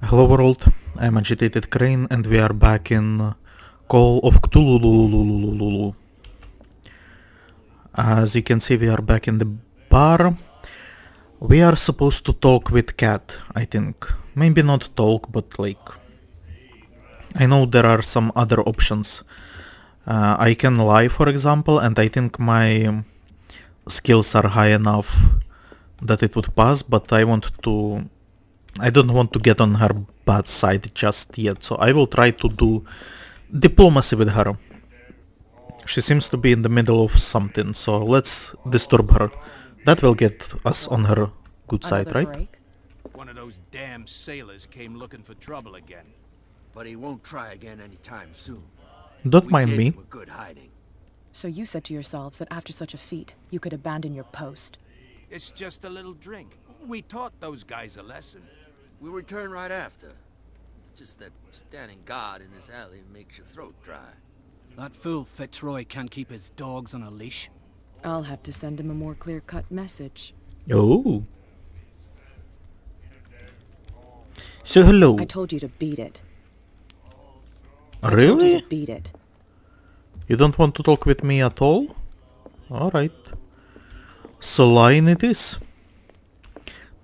Hello world, I'm AgitatedCrane and we are back in Call of Cthulhu. As you can see, we are back in the bar. We are supposed to talk with Cat, I think. Maybe not talk, but like... I know there are some other options. I can lie, for example, and I think my skills are high enough that it would pass, but I don't want to get on her bad side just yet, so I will try to do diplomacy with her. She seems to be in the middle of something, so let's disturb her. That will get us on her good side, right? Break? One of those damn sailors came looking for trouble again. But he won't try again anytime soon. Don't mind me. A good hiding. So you said to yourselves that after such a feat, you could abandon your post. It's just a little drink. We taught those guys a lesson. We'll return right after. It's just that standing guard in this alley makes your throat dry. That fool Fitzroy can't keep his dogs on a leash. I'll have to send him a more clear-cut message. Oh. So hello. I told you to beat it. Really? I told you to beat it. You don't want to talk with me at all? Alright. So lying it is.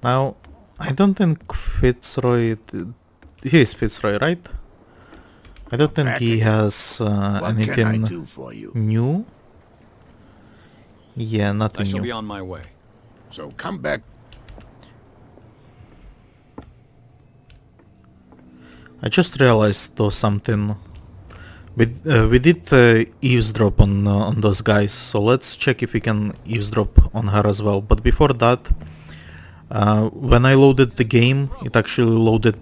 Now, I don't think Fitzroy... He is Fitzroy, right? I don't think he has anything new. Yeah, nothing I shall new. be on my way. So come back. I just realized though something. We did eavesdrop on those guys, so let's check if we can eavesdrop on her as well. But before that, when I loaded the game, it actually loaded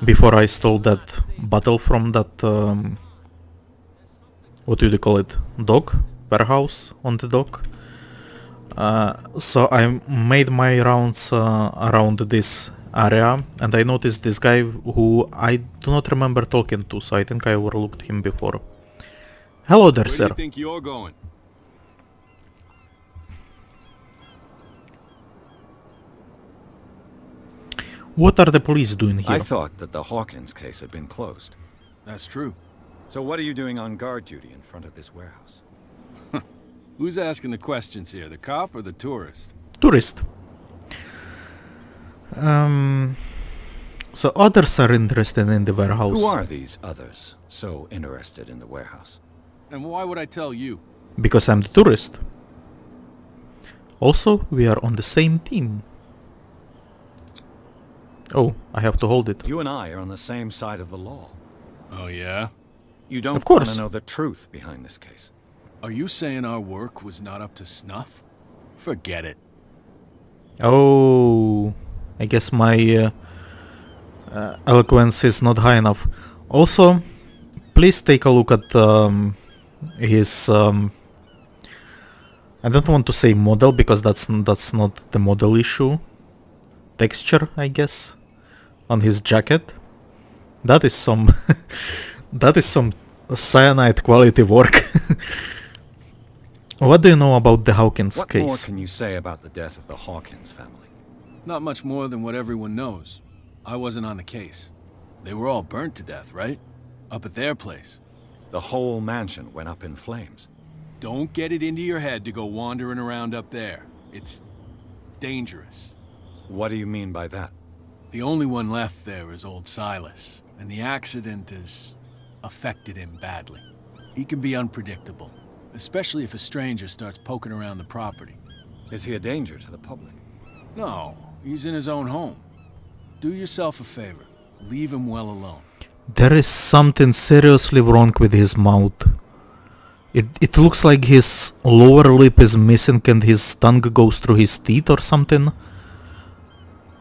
before I stole that bottle from that, what do you call it, dock? Warehouse on the dock. So I made my rounds around this area, and I noticed this guy who I do not remember talking to, so I think I overlooked him before. Hello there, sir. Where do you think you're going? What are the police doing here? I thought that the Hawkins case had been closed. That's true. So what are you doing on guard duty in front of this warehouse? Who's asking the questions here, the cop or the tourist? Tourist. So others are interested in the warehouse. Who are these others so interested in the warehouse? And why would I tell you? Because I'm the tourist. Also, we are on the same team. Oh, I have to hold it. You and I are on the same side of the law. Oh yeah? You don't Of course. want to know the truth behind this case. Are you saying our work was not up to snuff? Forget it. Oh, I guess my eloquence is not high enough. Also, please take a look at his... I don't want to say model because that's not the model issue. Texture, I guess, on his jacket. That is some that is some cyanide quality work. What do you know about the Hawkins What case? more can you say about the death of the Hawkins family? Not much more than what everyone knows. I wasn't on the case. They were all burnt to death, right? Up at their place. The whole mansion went up in flames. Don't get it into your head to go wandering around up there. It's dangerous. What do you mean by that? The only one left there is old Silas, and the accident has affected him badly. He can be unpredictable, especially if a stranger starts poking around the property. Is he a danger to the public? No, he's in his own home. Do yourself a favor. Leave him well alone. There is something seriously wrong with his mouth. It looks like his lower lip is missing and his tongue goes through his teeth or something.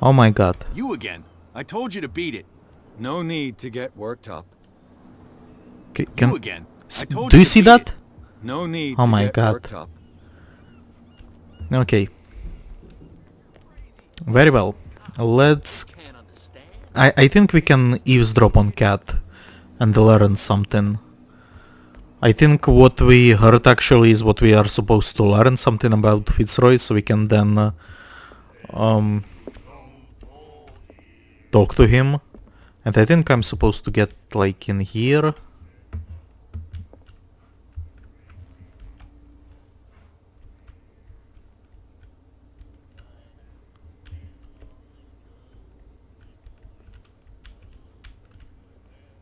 Oh my god. You again. I told you to beat it. No need to get worked up. You again. I told Do you you to see beat that? it. No need Oh to my get God. worked up. Okay. Very well. Let's... I think we can eavesdrop on Cat and learn something. I think what we heard actually is what we are supposed to learn, something about Fitzroy, so we can then talk to him. And I think I'm supposed to get like in here.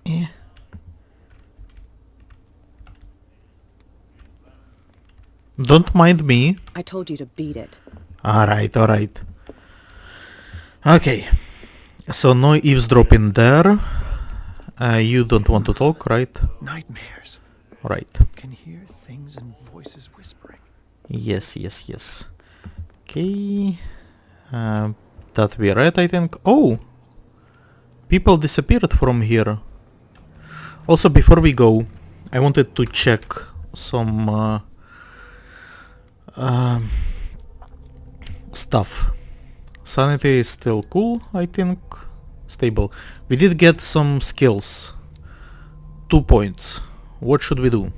Yeah. Don't mind me. I told you to beat it. Alright, alright. Okay. So no eavesdropping there. You don't want to talk, right? Nightmares. Right. Can hear things and voices whispering. Yes, yes, yes. Okay. That we read, I think. Oh! People disappeared from here. Also, before we go, I wanted to check some stuff. Sanity is still cool, I think. Stable. We did get some skills. 2 points. What should we do?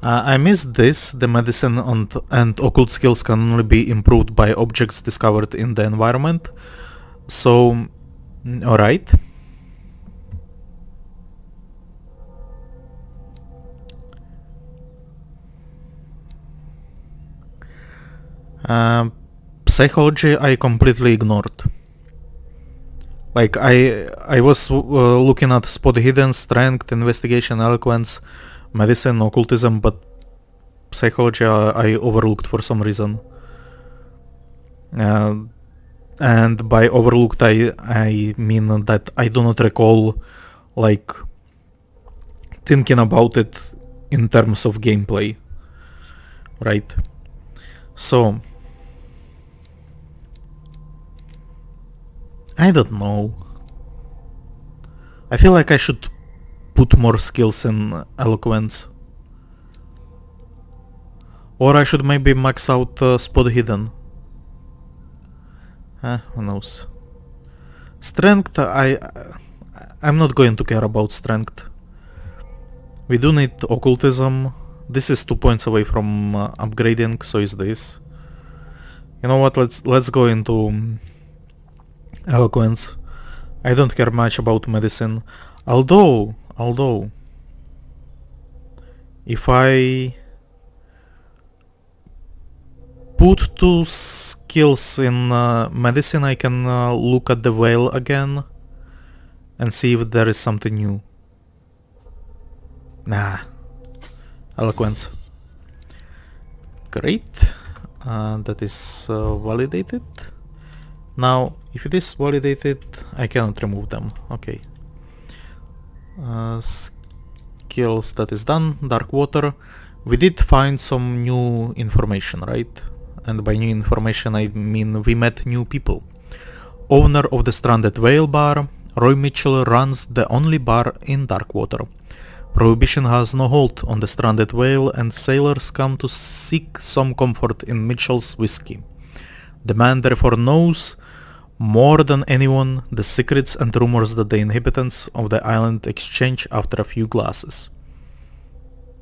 I missed this. The medicine and occult skills can only be improved by objects discovered in the environment. So, alright. Psychology I completely ignored. Like I was looking at spot hidden, strength, investigation, eloquence, medicine, occultism, but psychology I overlooked for some reason. And by overlooked I mean that I do not recall like thinking about it in terms of gameplay. Right? So I don't know. I feel like I should put more skills in eloquence. Or I should maybe max out spot hidden. Who knows. Strength, I'm not going to care about strength. We do need occultism. This is 2 points away from upgrading, so is this. You know what, let's go into eloquence. I don't care much about medicine. Although if I put 2 skills in medicine, I can look at the whale again and see if there is something new. Nah. Eloquence. Great. That is validated. Now, if it is validated, I cannot remove them. Okay. Skills, that is done. Dark water. We did find some new information, right? And by new information I mean we met new people. Owner of the Stranded Whale Bar, Roy Mitchell runs the only bar in Darkwater. Prohibition has no hold on the stranded whale, and sailors come to seek some comfort in Mitchell's whiskey. The man therefore knows more than anyone the secrets and rumors that the inhabitants of the island exchange after a few glasses.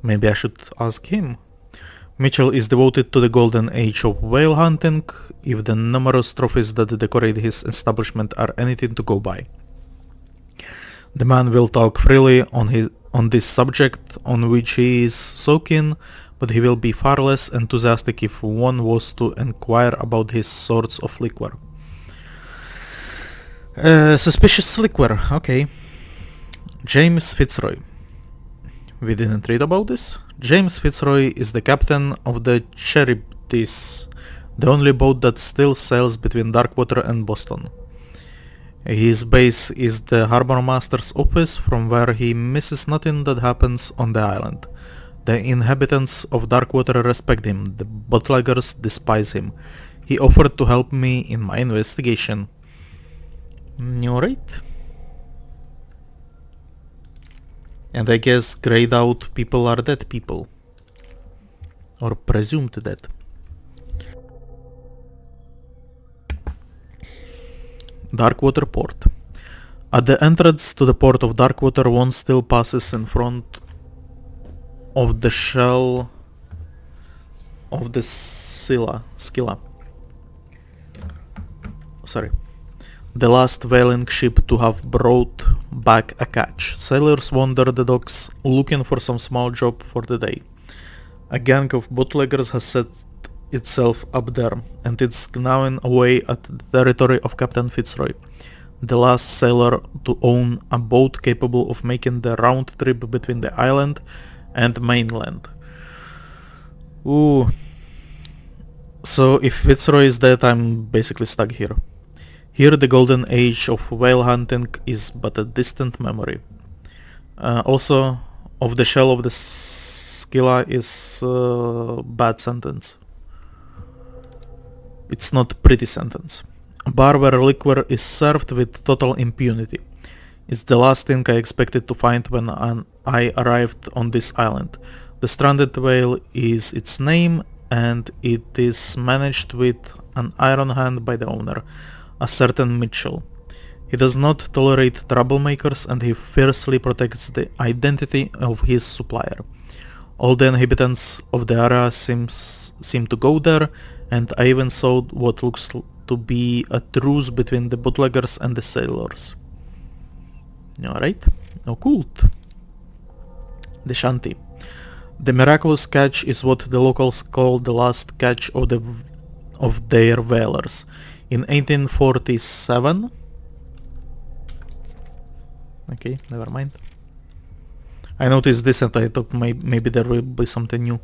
Maybe I should ask him. Mitchell is devoted to the golden age of whale hunting, if the numerous trophies that decorate his establishment are anything to go by. The man will talk freely on this subject, on which he is so keen, but he will be far less enthusiastic if one was to inquire about his sorts of liquor. Suspicious liquor, okay. James Fitzroy. We didn't read about this. James Fitzroy is the captain of the Charybdis, the only boat that still sails between Darkwater and Boston. His base is the Harbor Master's office, from where he misses nothing that happens on the island. The inhabitants of Darkwater respect him, the bootleggers despise him. He offered to help me in my investigation. Alright. And I guess grayed out people are dead people. Or presumed dead. Darkwater Port. At the entrance to the port of Darkwater, one still passes in front of the shell of the Scylla. Sorry. The last whaling ship to have brought back a catch. Sailors wander the docks looking for some small job for the day. A gang of bootleggers has set itself up there, and it's gnawing away at the territory of Captain Fitzroy, the last sailor to own a boat capable of making the round trip between the island and mainland. Ooh. So if Fitzroy is dead, I'm basically stuck here. Here the golden age of whale hunting is but a distant memory. Also, of the shell of the Scylla is bad sentence. It's not pretty sentence. A bar where liquor is served with total impunity. It's the last thing I expected to find when I arrived on this island. The stranded whale is its name, and it is managed with an iron hand by the owner, a certain Mitchell. He does not tolerate troublemakers, and he fiercely protects the identity of his supplier. All the inhabitants of the area seem to go there, and I even saw what looks to be a truce between the bootleggers and the sailors. Alright, occult. The shanty. The miraculous catch is what the locals call the last catch of their whalers. In 1847... Okay, never mind. I noticed this and I thought maybe there will be something new.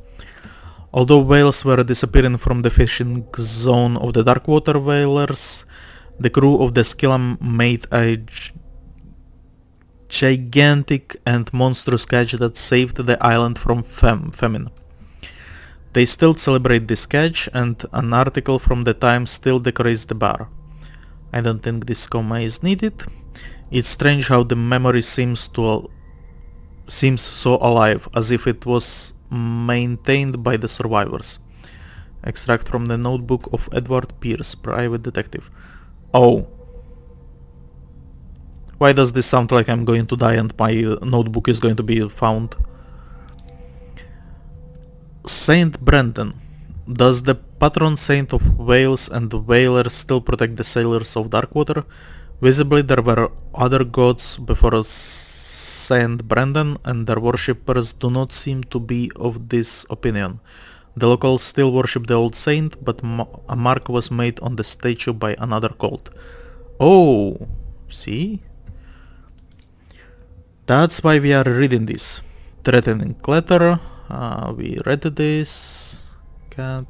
Although whales were disappearing from the fishing zone of the Darkwater whalers, the crew of the Scylla made a gigantic and monstrous catch that saved the island from famine. They still celebrate this catch, and an article from the Times still decorates the bar. I don't think this comma is needed. It's strange how the memory seems so alive, as if it was maintained by the survivors. Extract from the notebook of Edward Pierce, private detective. Oh. Why does this sound like I'm going to die and my notebook is going to be found? Saint Brendan. Does the patron saint of whales and whalers still protect the sailors of Darkwater? Visibly there were other gods before Saint Brendan, and their worshippers do not seem to be of this opinion. The locals still worship the old saint, but a mark was made on the statue by another cult. Oh, see? That's why we are reading this. Threatening letter. We read this. Cat.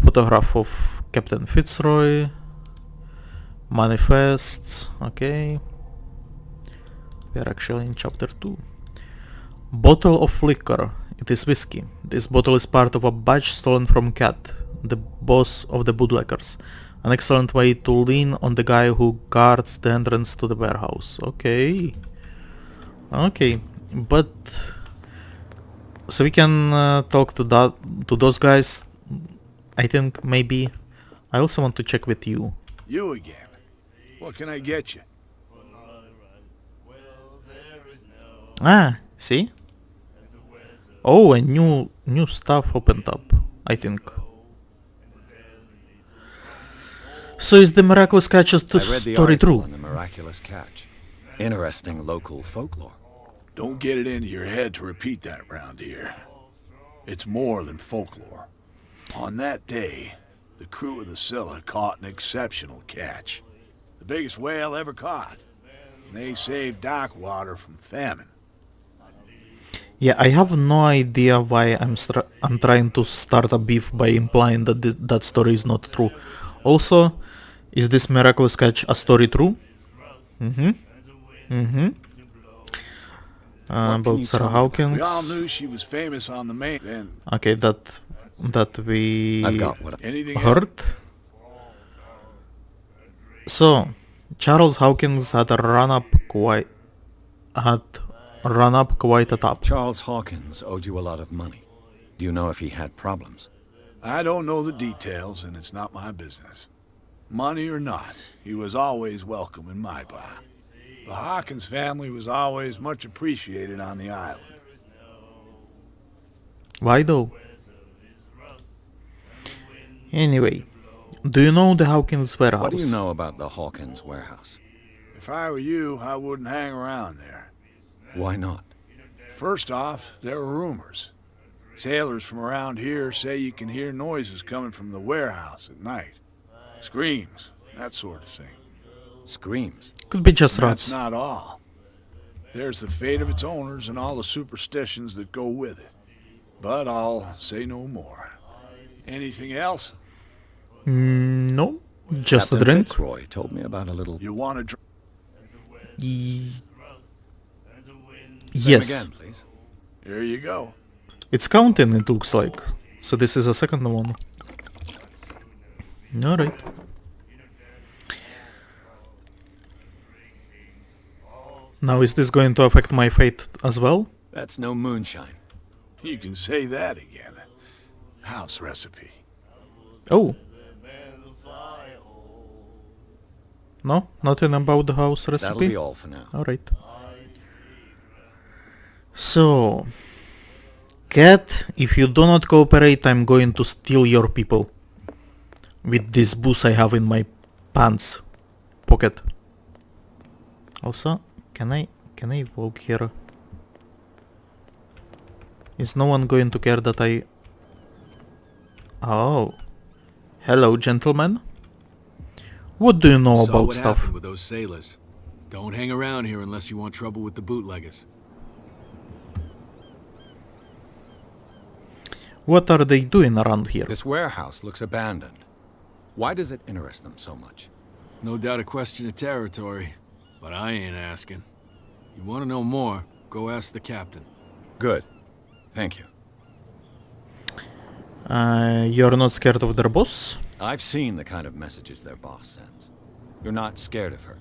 Photograph of Captain Fitzroy. Manifests. Okay. We are actually in chapter 2. Bottle of liquor. It is whiskey. This bottle is part of a batch stolen from Cat, the boss of the bootleggers. An excellent way to lean on the guy who guards the entrance to the warehouse. Okay. Okay, but so we can talk to those guys. I think maybe I also want to check with you. You again. What can I get you? Ah, see? Oh, a new stuff opened up, I think. So is the miraculous catch a story true? On the miraculous catch. Interesting local folklore. Don't get it into your head to repeat that round here. It's more than folklore. On that day, the crew of the Scylla caught an exceptional catch. The biggest whale ever caught. They saved Darkwater from famine. Yeah, I have no idea why I'm trying to start a beef by implying that that story is not true. Also, is this miraculous catch a story true? About Sarah Hawkins. We all knew she was famous on the main. Okay, that we I've got what heard. So, Charles Hawkins had run up quite a top. Charles Hawkins owed you a lot of money. Do you know if he had problems? I don't know the details, and it's not my business. Money or not, he was always welcome in my bar. The Hawkins family was always much appreciated on the island. Why though? Anyway, do you know the Hawkins warehouse? What do you know about the Hawkins warehouse? If I were you, I wouldn't hang around there. Why not? First off, there are rumors. Sailors from around here say you can hear noises coming from the warehouse at night. Screams, that sort of thing. Screams. Could be just And that's rats. not all. There's the fate of its owners and all the superstitions that go with it. But I'll say no more. Anything else? No, just Captain a drink. Fitzroy told me about a little... You want to drink? Ye- Same yes, again, please. Here you go. it's counting, it looks like. So this is a second one. Alright. Now is this going to affect my fate as well? That's no moonshine. You can say that again. House recipe. Oh. No, nothing about the house recipe? That'll be all for now. Alright. So, Cat, if you do not cooperate, I'm going to steal your people. With this booze I have in my pants pocket. Also, can I walk here? Is no one going to care that I... Oh. Hello, gentlemen. What do you know Saw about what stuff? happened with those sailors. Don't hang around here unless you want trouble with the bootleggers. What are they doing around here? This warehouse looks abandoned. Why does it interest them so much? No doubt a question of territory, but I ain't asking. You want to know more, go ask the captain. Good. Thank you. You're not scared of their boss? I've seen the kind of messages their boss sends. You're not scared of her.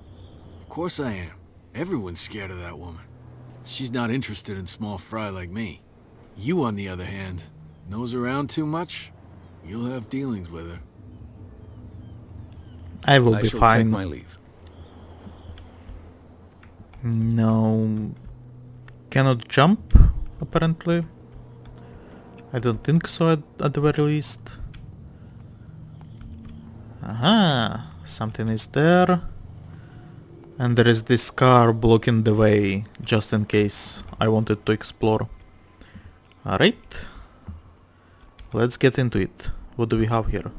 Of course I am. Everyone's scared of that woman. She's not interested in small fry like me. You, on the other hand, nose around too much, you'll have dealings with her. I will I be shall fine. take my leave. No. Cannot jump, apparently. I don't think so at the very least. Aha, something is there. And there is this car blocking the way, just in case I wanted to explore. Alright. Let's get into it. What do we have here?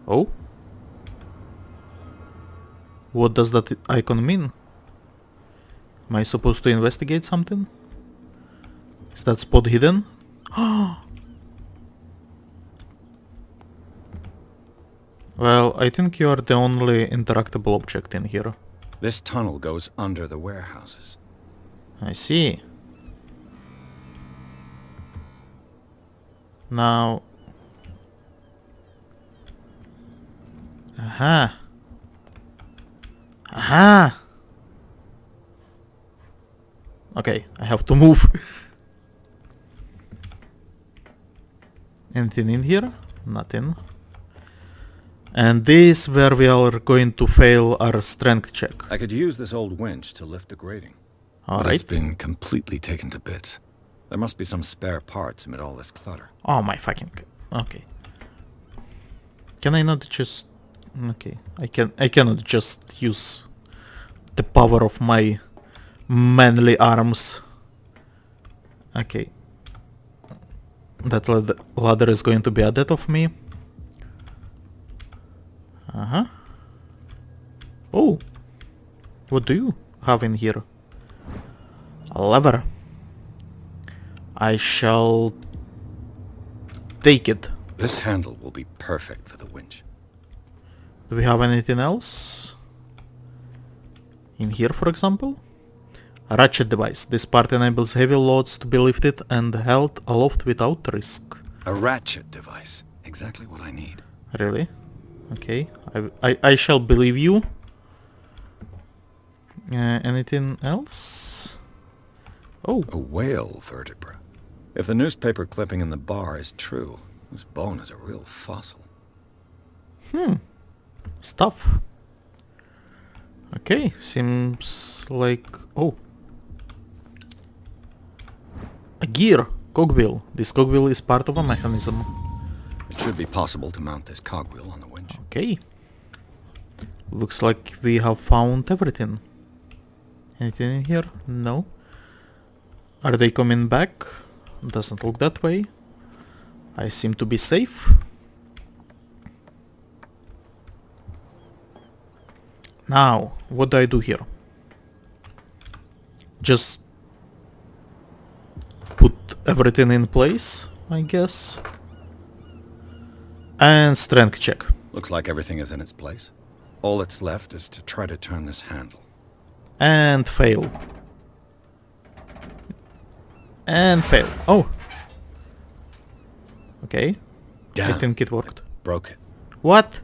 Oh? What does that icon mean? Am I supposed to investigate something? Is that spot hidden? Well, I think you are the only interactable object in here. This tunnel goes under the warehouses. I see. Now... Aha! Aha! Okay, I have to move. Anything in here? Nothing. And this where we are going to fail our strength check. I could use this old winch to lift the grating. But it's Alright. been completely taken to bits. There must be some spare parts amid all this clutter. Oh my fucking... Okay. Can I not just... Okay. I cannot just use the power of my manly arms. Okay. That ladder is going to be a death of me. Uh-huh. Oh. What do you have in here? A lever. I shall take it. This handle will be perfect for the winch. Do we have anything else? In here, for example? A ratchet device. This part enables heavy loads to be lifted and held aloft without risk. A ratchet device. Exactly what I need. Really? Okay. I shall believe you. Anything else? Oh. A whale vertebra. If the newspaper clipping in the bar is true, this bone is a real fossil. Stuff. Okay. Seems like... Oh. A gear. Cogwheel. This cogwheel is part of a mechanism. It should be possible to mount this cogwheel on the winch. Okay. Looks like we have found everything. Anything in here? No. Are they coming back? Doesn't look that way. I seem to be safe. Now, what do I do here? Just put everything in place, I guess. And strength check. Looks like everything is in its place. All that's left is to try to turn this handle. And fail. And fail. Oh! Okay. Damn. I think it worked. Broke it. What?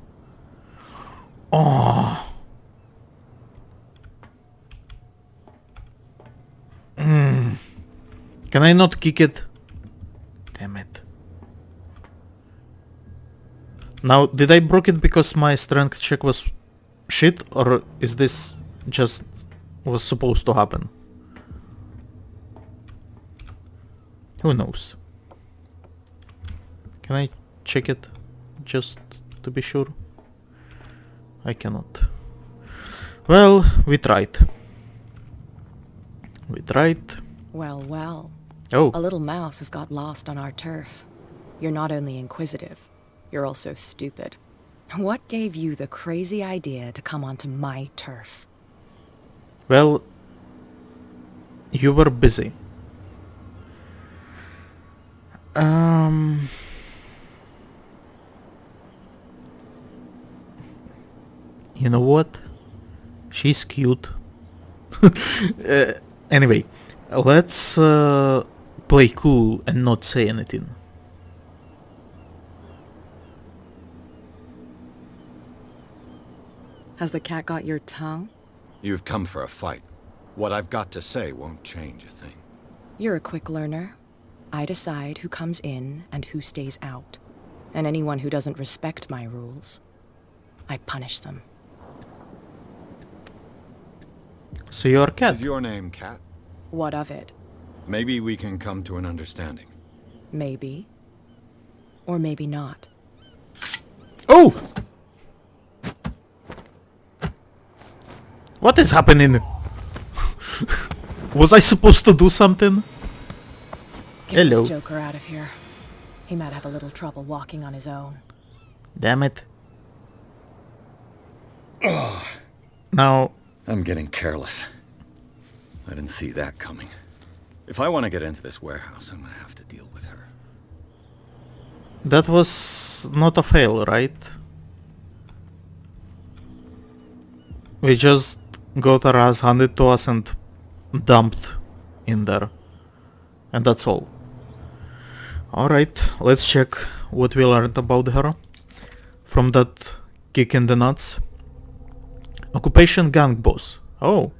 Oh. Can I not kick it? Damn it. Now, did I broke it because my strength check was shit, or is this just was supposed to happen? Who knows? Can I check it just to be sure? I cannot. Well, we tried. We tried. Well, well. Oh, A little mouse has got lost on our turf. You're not only inquisitive, you're also stupid. What gave you the crazy idea to come onto my turf? well, you were busy. You know what? She's cute. Anyway, let's play cool and not say anything. Has the cat got your tongue? You've come for a fight. What I've got to say won't change a thing. You're a quick learner. I decide who comes in and who stays out. And anyone who doesn't respect my rules, I punish them. So you're a cat. Is your name Cat? What of it? Maybe we can come to an understanding. Maybe. Or maybe not. Oh! What is happening? Was I supposed to do something? Get Hello. this joker out of here. He might have a little trouble walking on his own. Damn it. Now, I'm getting careless. I didn't see that coming. If I want to get into this warehouse, I'm gonna have to deal with her. that was not a fail, right? We just got our ass handed to us and dumped in there. And that's all. Alright, let's check what we learned about her from that kick in the nuts. Occupation gang boss. Oh.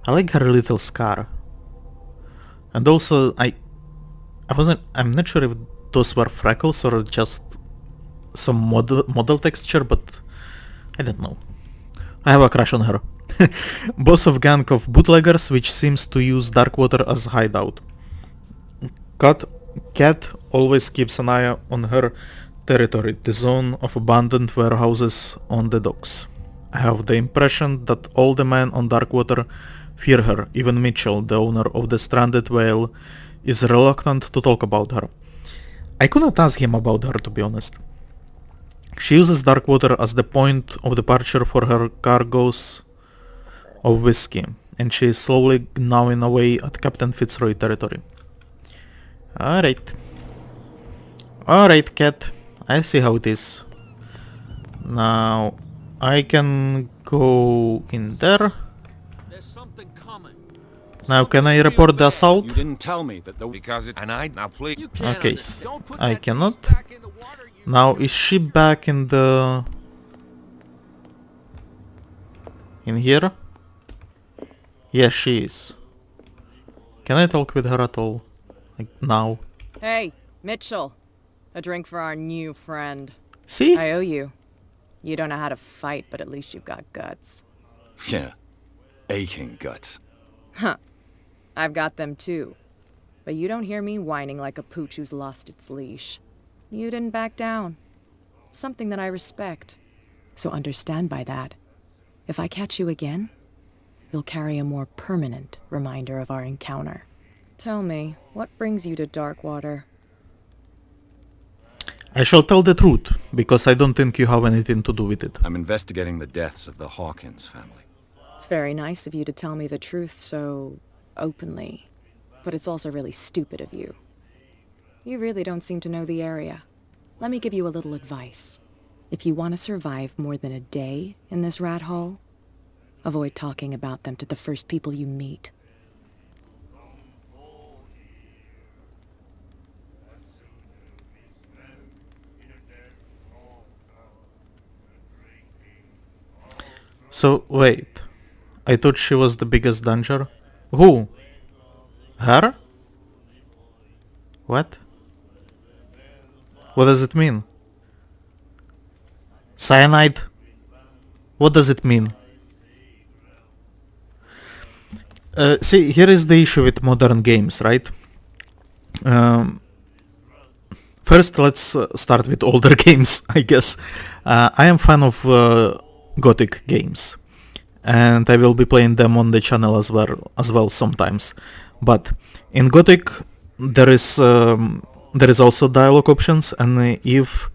I like her little scar. And also I'm not sure if those were freckles or just some model texture, but I don't know. I have a crush on her. Boss of gang of bootleggers which seems to use Darkwater as hideout. Cat always keeps an eye on her territory, the zone of abandoned warehouses on the docks. I have the impression that all the men on Darkwater fear her. Even Mitchell, the owner of the stranded whale, is reluctant to talk about her. I couldn't ask him about her, to be honest. She uses Darkwater as the point of departure for her cargoes of whiskey, and she is slowly gnawing away at Captain Fitzroy territory. Alright. Alright, Cat. I see how it is. Now, I can go in there. There's something coming. Now, can I report the assault? You didn't tell me that the... Because it... And I... Now please... You can't Okay, Don't put I that cannot. beast back in the water, you... Now, is she back in the... in here? Yes, she is. Can I talk with her at all? Like, now? Hey, Mitchell. A drink for our new friend. See? I owe you. You don't know how to fight, but at least you've got guts. Yeah. Aching guts. Huh. I've got them too. But you don't hear me whining like a pooch who's lost its leash. You didn't back down. Something that I respect. So understand by that, if I catch you again, you'll carry a more permanent reminder of our encounter. Tell me, what brings you to Darkwater? I shall tell the truth, because I don't think you have anything to do with it. I'm investigating the deaths of the Hawkins family. It's very nice of you to tell me the truth so openly, but it's also really stupid of you. You really don't seem to know the area. Let me give you a little advice. If you want to survive more than a day in this rat hole, avoid talking about them to the first people you meet. So, wait. I thought she was the biggest danger. Who? Her? What? What does it mean? Cyanide? What does it mean? See, here is the issue with modern games, right? First, let's start with older games, I guess. I am fan of Gothic games, and I will be playing them on the channel as well sometimes. But in Gothic, there is also dialogue options, and if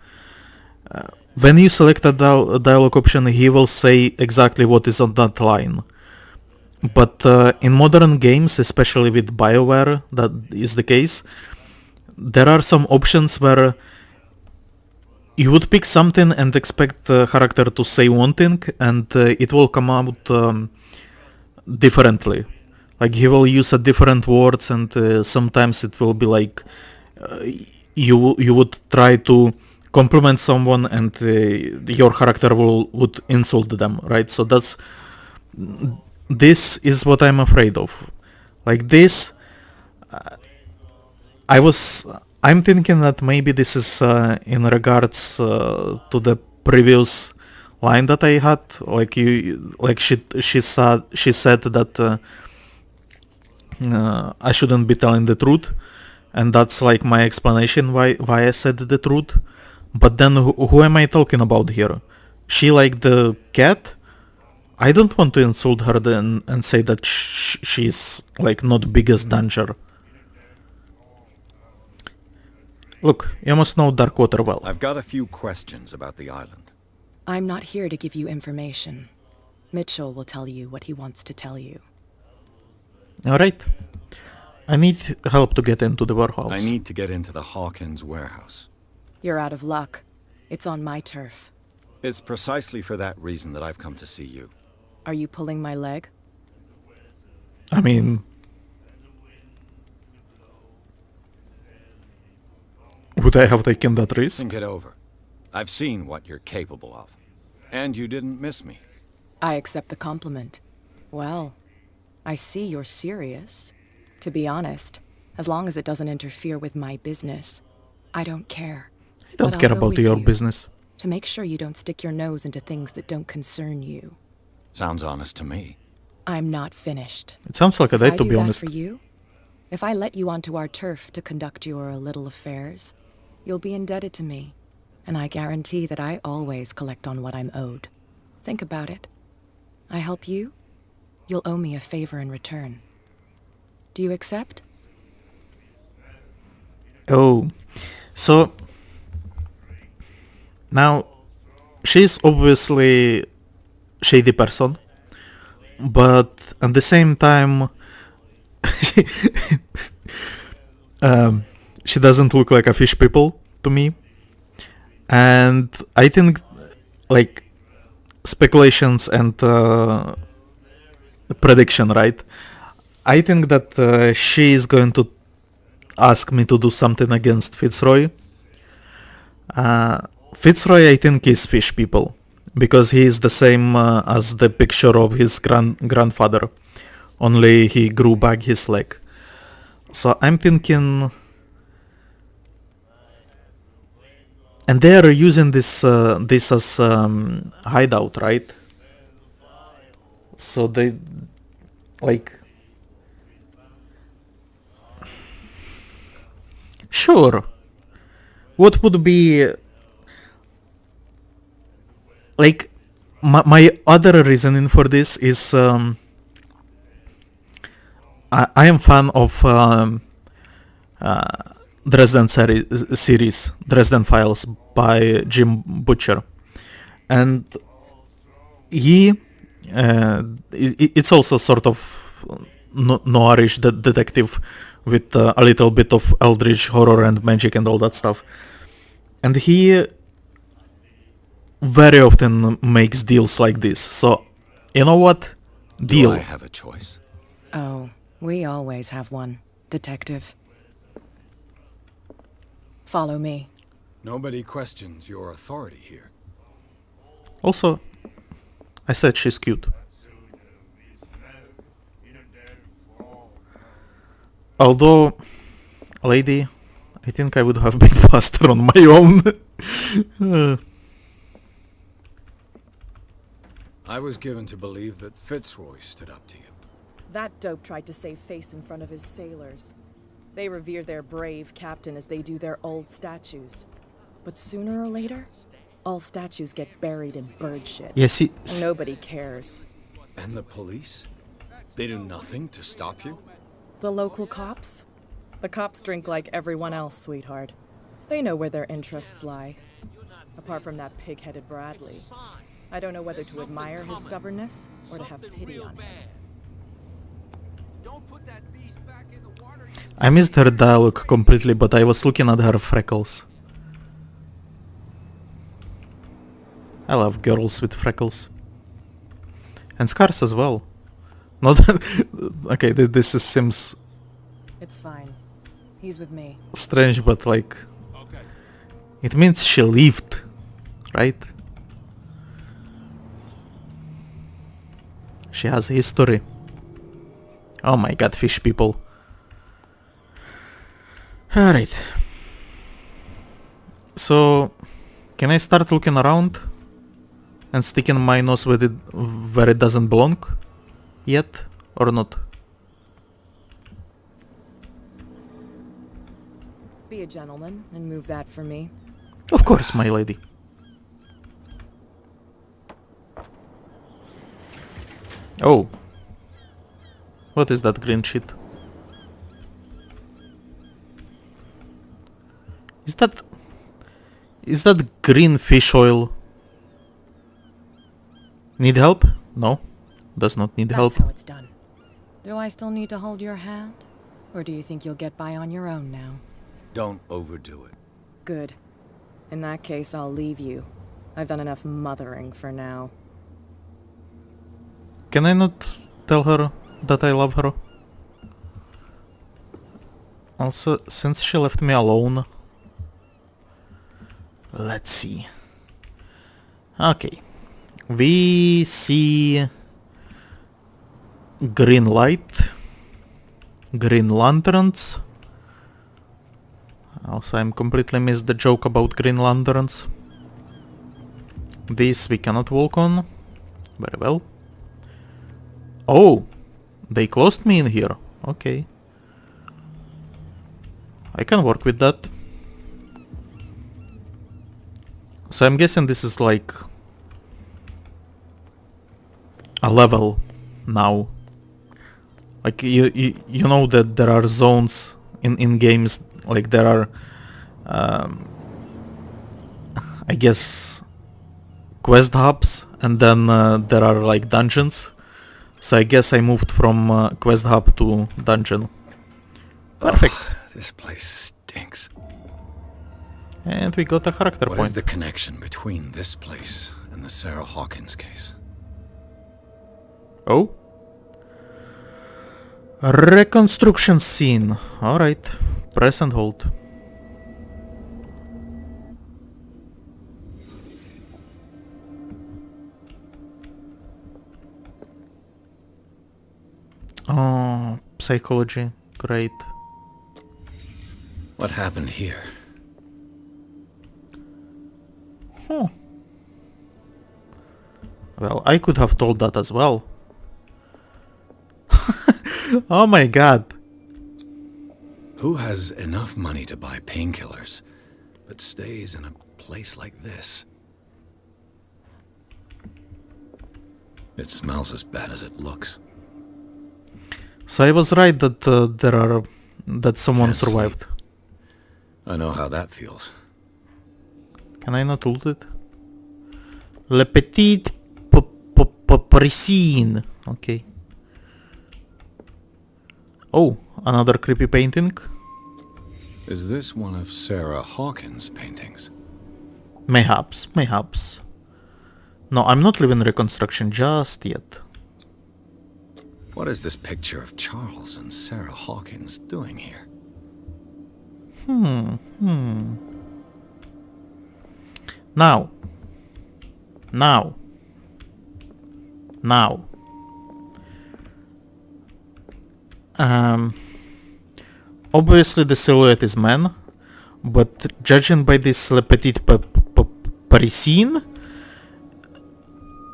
when you select a dialogue option, he will say exactly what is on that line. But in modern games, especially with BioWare, that is the case. There are some options where you would pick something and expect the character to say one thing, and it will come out differently. Like he will use a different words, and sometimes it will be like you would try to compliment someone, and your character would insult them, right? So this is what I'm afraid of. Like this, I'm thinking that maybe this is in regards to the previous line that I had. She said that I shouldn't be telling the truth, and that's like my explanation why I said the truth. But then who am I talking about here? She like the cat? I don't want to insult her then and say that she's like not biggest danger. Look, you must know Darkwater well. I've got a few questions about the island. I'm not here to give you information. Mitchell will tell you what he wants to tell you. Alright. I need help to get into the warehouse. I need to get into the Hawkins warehouse. You're out of luck. It's on my turf. It's precisely for that reason that I've come to see you. Are you pulling my leg? I mean... would I have taken that risk? Think it over. I've seen what you're capable of. And you didn't miss me. I accept the compliment. Well, I see you're serious. To be honest, as long as it doesn't interfere with my business, I don't care. I don't care about your business. To make sure you don't stick your nose into things that don't concern you. Sounds honest to me. I'm not finished. It sounds like a date, to be honest. If I do that for you, if I let you onto our turf to conduct your little affairs, you'll be indebted to me. And I guarantee that I always collect on what I'm owed. Think about it. I help you, you'll owe me a favor in return. Do you accept? Oh, so now she's obviously shady person, but at the same time she doesn't look like a fish people to me, and I think like speculations and prediction, right? I think that she is going to ask me to do something against Fitzroy. Fitzroy, I think, is fish people, because he is the same as the picture of his grandfather, only he grew back his leg. So I'm thinking... and they are using this as hideout, right? So they... like... sure. what would be like my other reasoning for this is I am fan of Dresden series, Dresden Files by Jim Butcher, and it's also sort of noirish detective with a little bit of eldritch horror and magic and all that stuff, and he very often makes deals like this. So, you know what? Deal. Do I have a choice? Oh, we always have one, Detective. Follow me. Nobody questions your authority here. Also, I said she's cute. Although, lady, I think I would have been faster on my own. I was given to believe that Fitzroy stood up to you. That dope tried to save face in front of his sailors. They revere their brave captain as they do their old statues. But sooner or later, all statues get buried in bird shit. Yes, And nobody cares. And the police? They do nothing to stop you? The local cops? The cops drink like everyone else, sweetheart. They know where their interests lie. Apart from that pig-headed Bradley. I don't know whether to admire his stubbornness or to have pity on him. I missed her dialogue completely, but I was looking at her freckles. I love girls with freckles. And scars as well. Not okay, this seems It's fine. He's with me. strange, but like it means she lived, right? She has history. Oh my god, fish people. Alright. So, can I start looking around? And sticking my nose with it where it doesn't belong? Yet? Or not? Be a gentleman and move that for me. Of course, my lady. Oh. What is that green shit? Is that green fish oil? Need help? No. Does not need help. That's how it's done. Do I still need to hold your hand? Or do you think you'll get by on your own now? Don't overdo it. Good. In that case, I'll leave you. I've done enough mothering for now. Can I not tell her that I love her? Also, since she left me alone... Let's see. Okay. We see... green light. Green lanterns. Also, I'm completely missed the joke about green lanterns. This we cannot walk on. Very well. Oh! They closed me in here. Okay. I can work with that. So I'm guessing this is like... a level now. Like you know that there are zones in games, like there are I guess quest hubs, and then there are like dungeons. So I guess I moved from quest hub to dungeon. Perfect. This place stinks. And we got a character What point. is the connection between this place and the Sarah Hawkins case? Oh? Reconstruction scene. Alright. Press and hold. Oh, psychology. Great. What happened here? Huh. Well, I could have told that as well. Oh my god. Who has enough money to buy painkillers but stays in a place like this. It smells as bad as it looks. So I was right that that someone Can't sleep. survived. I know how that feels. Can I not loot it? Le petit parisine. Okay. Oh, another creepy painting. Is this one of Sarah Hawkins' paintings? Mayhaps, mayhaps. No, I'm not leaving reconstruction just yet. What is this picture of Charles and Sarah Hawkins doing here? Now. Obviously the silhouette is man, but judging by this Le Petit Parisien,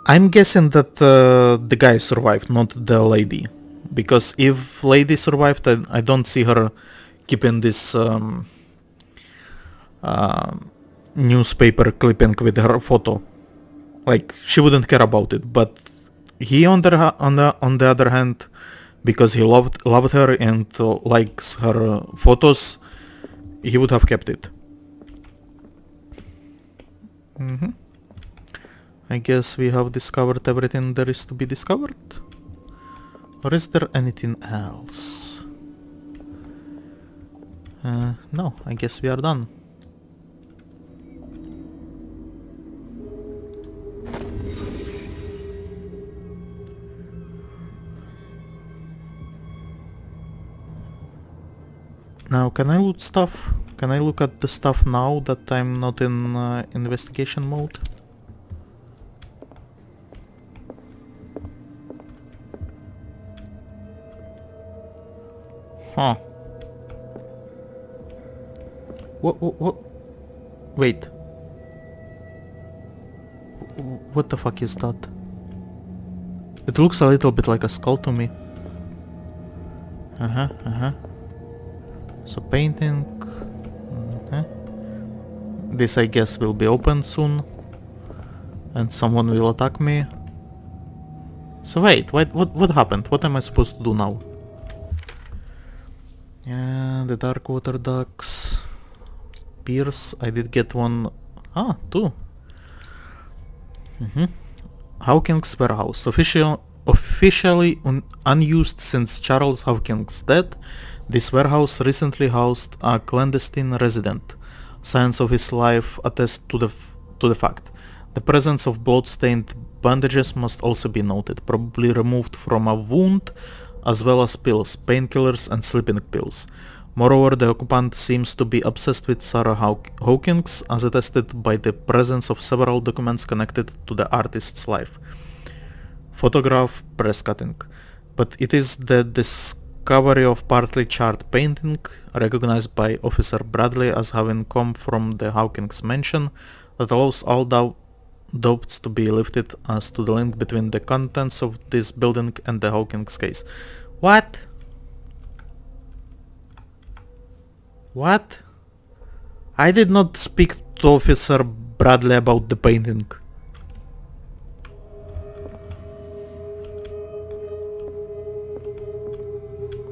I'm guessing that the guy survived, not the lady. Because if lady survived, I don't see her keeping this newspaper clipping with her photo. Like, she wouldn't care about it. But he, on the other hand, because he loved her and likes her photos, he would have kept it. I guess we have discovered everything there is to be discovered. Or is there anything else? No, I guess we are done. Now, can I loot stuff? Can I look at the stuff now that I'm not in investigation mode? Huh. What? Wait. What the fuck is that? It looks a little bit like a skull to me. So painting. This, I guess, will be open soon. And someone will attack me. So wait, what happened? What am I supposed to do now? Yeah, the dark water ducks. Pierce, I did get one. Ah, two. Hawkins warehouse. Officially unused since Charles Hawkins' death, this warehouse recently housed a clandestine resident. Signs of his life attest to the fact. The presence of blood-stained bandages must also be noted, probably removed from a wound, as well as pills, painkillers and sleeping pills. Moreover, the occupant seems to be obsessed with Sarah Hawkins, as attested by the presence of several documents connected to the artist's life. Photograph, press cutting. But it is the discovery of partly charred painting, recognized by Officer Bradley as having come from the Hawkins mansion, that allows all doubts to be lifted as to the link between the contents of this building and the Hawkins case. What? What? I did not speak to Officer Bradley about the painting.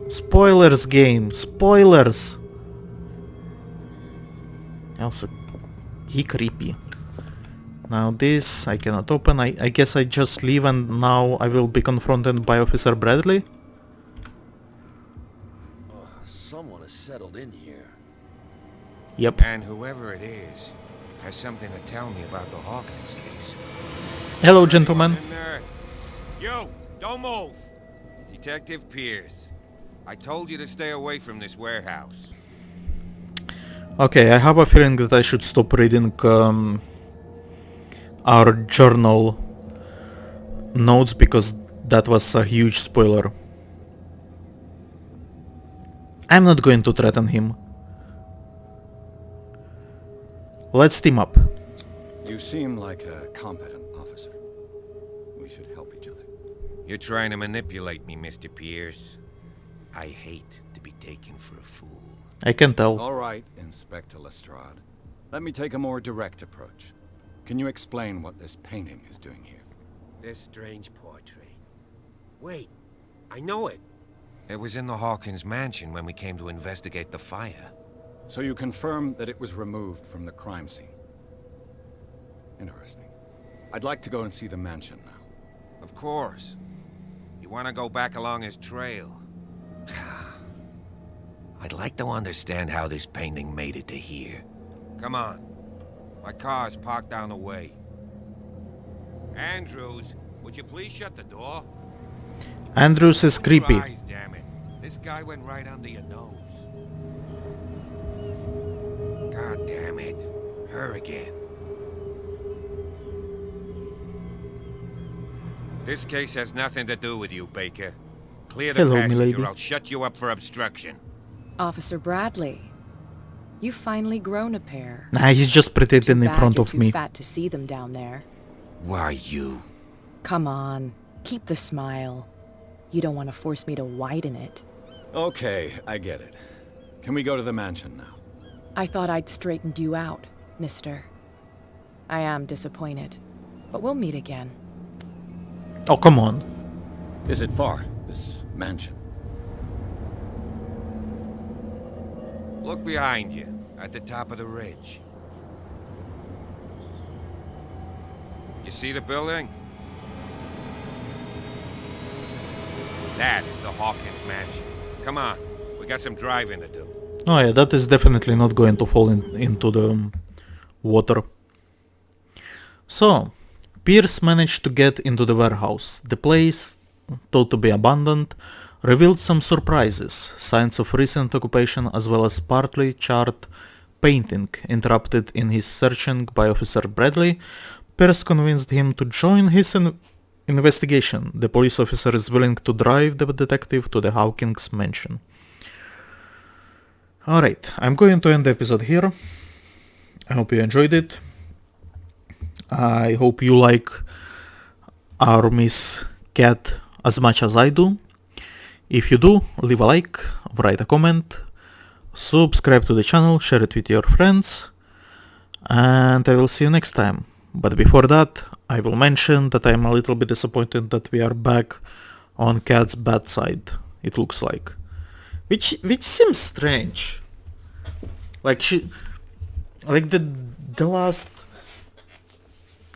Spoilers, game. Spoilers. Also, he creepy. Now this I cannot open. I guess I just leave and now I will be confronted by Officer Bradley. Someone has settled in here. Yep. And whoever it is has something to tell me about the Hawkins case. Hello, gentlemen. In there. You, don't move. Detective Pierce. I told you to stay away from this warehouse. Okay, I have a feeling that I should stop reading our journal notes because that was a huge spoiler. I'm not going to threaten him. Let's team up. You seem like a competent officer. We should help each other. You're trying to manipulate me, Mr. Pierce. I hate to be taken for a fool. I can tell. All right, Inspector Lestrade. Let me take a more direct approach. Can you explain what this painting is doing here? This strange portrait. Wait, I know it. It was in the Hawkins mansion when we came to investigate the fire. So you confirm that it was removed from the crime scene. Interesting. I'd like to go and see the mansion now. Of course. You want to go back along his trail? I'd like to understand how this painting made it to here. Come on. My car's parked down the way. Andrews, would you please shut the door? Andrews is creepy. Eyes, damn it. This guy went right under your nose. God damn it. Her again. This case has nothing to do with you, Baker. Clear the Hello, passage milady. or I'll shut you up for obstruction. Officer Bradley, you've finally grown a pair. Nah, he's just pretending Too in bad front you're of too me. fat to see them down there. Why you? Come on, keep the smile. You don't want to force me to widen it. Okay, I get it. Can we go to the mansion now? I thought I'd straightened you out, mister. I am disappointed, but we'll meet again. Oh, come on. Is it far, this mansion? Look behind you, at the top of the ridge. You see the building? That's the Hawkins mansion. Come on, we got some driving to do. Oh yeah, that is definitely not going to fall into the water. So, Pierce managed to get into the warehouse. The place, thought to be abandoned, revealed some surprises, signs of recent occupation as well as partly charred painting interrupted in his searching by Officer Bradley. Pierce convinced him to join his investigation. The police officer is willing to drive the detective to the Hawkins mansion. Alright, I'm going to end the episode here. I hope you enjoyed it. I hope you like our Miss Cat as much as I do. If you do, leave a like, write a comment, subscribe to the channel, share it with your friends, and I will see you next time. But before that, I will mention that I'm a little bit disappointed that we are back on Cat's bad side, it looks like. Which seems strange. Like the last,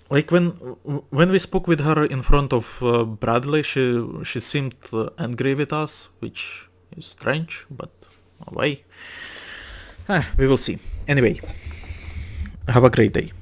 like when we spoke with her in front of Bradley, she seemed angry with us, which is strange, but why? We will see. Anyway, have a great day.